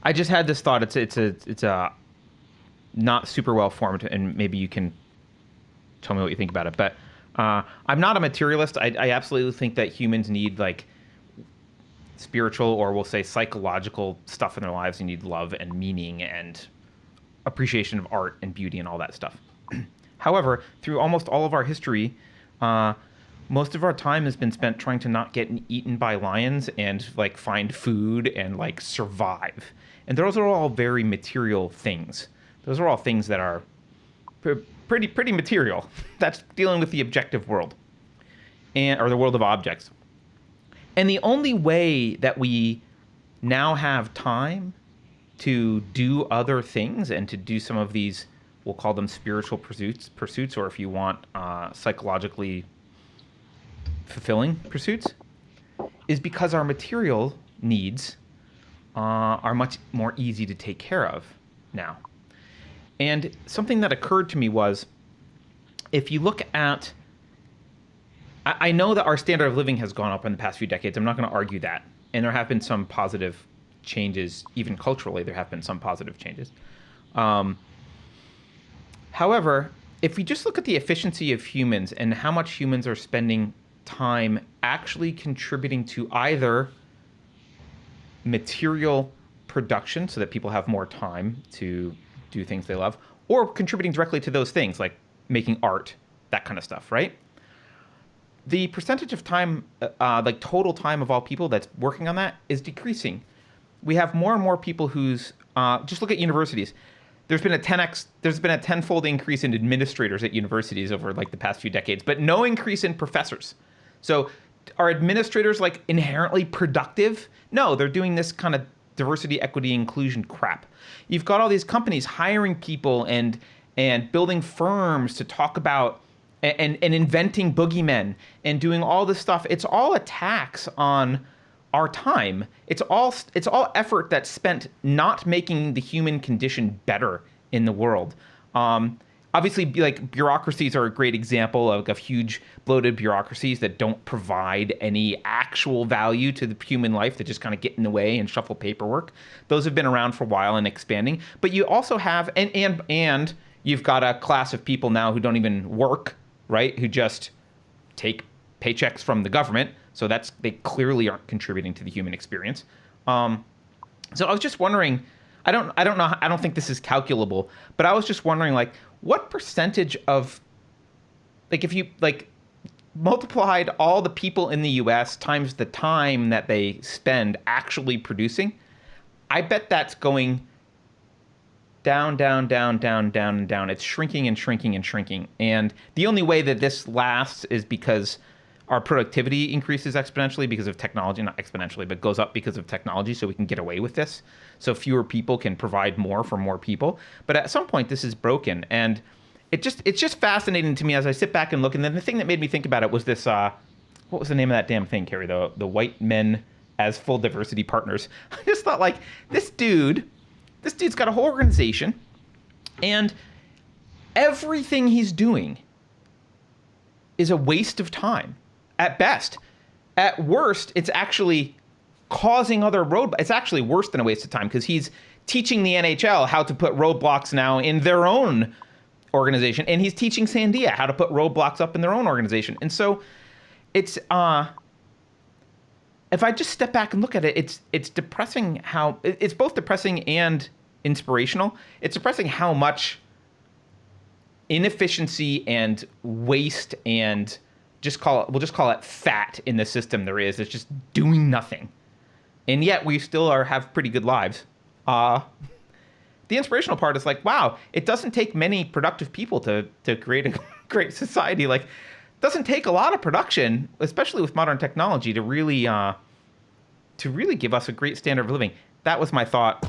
I just had this thought. It's a not super well formed, and maybe you can tell me what you think about it. But I'm not a materialist. I absolutely think that humans need like spiritual, or we'll say psychological stuff in their lives. You need love and meaning and appreciation of art and beauty and all that stuff. However, through almost all of our history, uh, most of our time has been spent trying to not get eaten by lions and like find food and like survive. And those are all very material things. Those are all things that are pretty material. That's dealing with the objective world, and or the world of objects. And the only way that we now have time to do other things and to do some of these, we'll call them spiritual pursuits, or if you want, psychologically fulfilling pursuits, is because our material needs are much more easy to take care of now. And something that occurred to me was, if you look at, I know that our standard of living has gone up in the past few decades. I'm not going to argue that. And there have been some positive changes, even culturally, there have been some positive changes. However, if we just look at the efficiency of humans and how much humans are spending time actually contributing to either material production so that people have more time to do things they love, or contributing directly to those things like making art, that kind of stuff, right? The percentage of time, like total time of all people that's working on that, is decreasing. We have more and more people who's, just look at universities. There's been a tenfold increase in administrators at universities over like the past few decades, but no increase in professors. So are administrators like inherently productive? No, they're doing this kind of diversity, equity, inclusion crap. You've got all these companies hiring people and building firms to talk about and inventing boogeymen and doing all this stuff. It's all a tax on our time. It's all effort that's spent not making the human condition better in the world. Obviously, like bureaucracies are a great example of huge bloated bureaucracies that don't provide any actual value to the human life. That just kind of get in the way and shuffle paperwork. Those have been around for a while and expanding. But you also have and you've got a class of people now who don't even work, right? Who just take paychecks from the government. So they clearly aren't contributing to the human experience. So I was just wondering, I don't know, I don't think this is calculable, but I was just wondering, like, what percentage of, like, if you like multiplied all the people in the US times the time that they spend actually producing, I bet that's going down, down, down, down, down, and down. It's shrinking and shrinking and shrinking. And the only way that this lasts is because our productivity increases exponentially because of technology, not exponentially, but goes up because of technology, so we can get away with this. So fewer people can provide more for more people. But at some point, this is broken. And it's just fascinating to me as I sit back and look. And then the thing that made me think about it was this, what was the name of that damn thing, Carrie? The white men as full diversity partners. I just thought, like, this dude's got a whole organization, and everything he's doing is a waste of time. At best. At worst, it's actually causing other roadblocks. It's actually worse than a waste of time, because he's teaching the NHL how to put roadblocks now in their own organization, and he's teaching Sandia how to put roadblocks up in their own organization. And so it's if I just step back and look at it, it's depressing how it's both depressing and inspirational. It's depressing how much inefficiency and waste and we'll just call it fat in the system there is. It's just doing nothing. And yet we still have pretty good lives. The inspirational part is like, wow, it doesn't take many productive people to create a great society. Like, it doesn't take a lot of production, especially with modern technology, to really give us a great standard of living. That was my thought.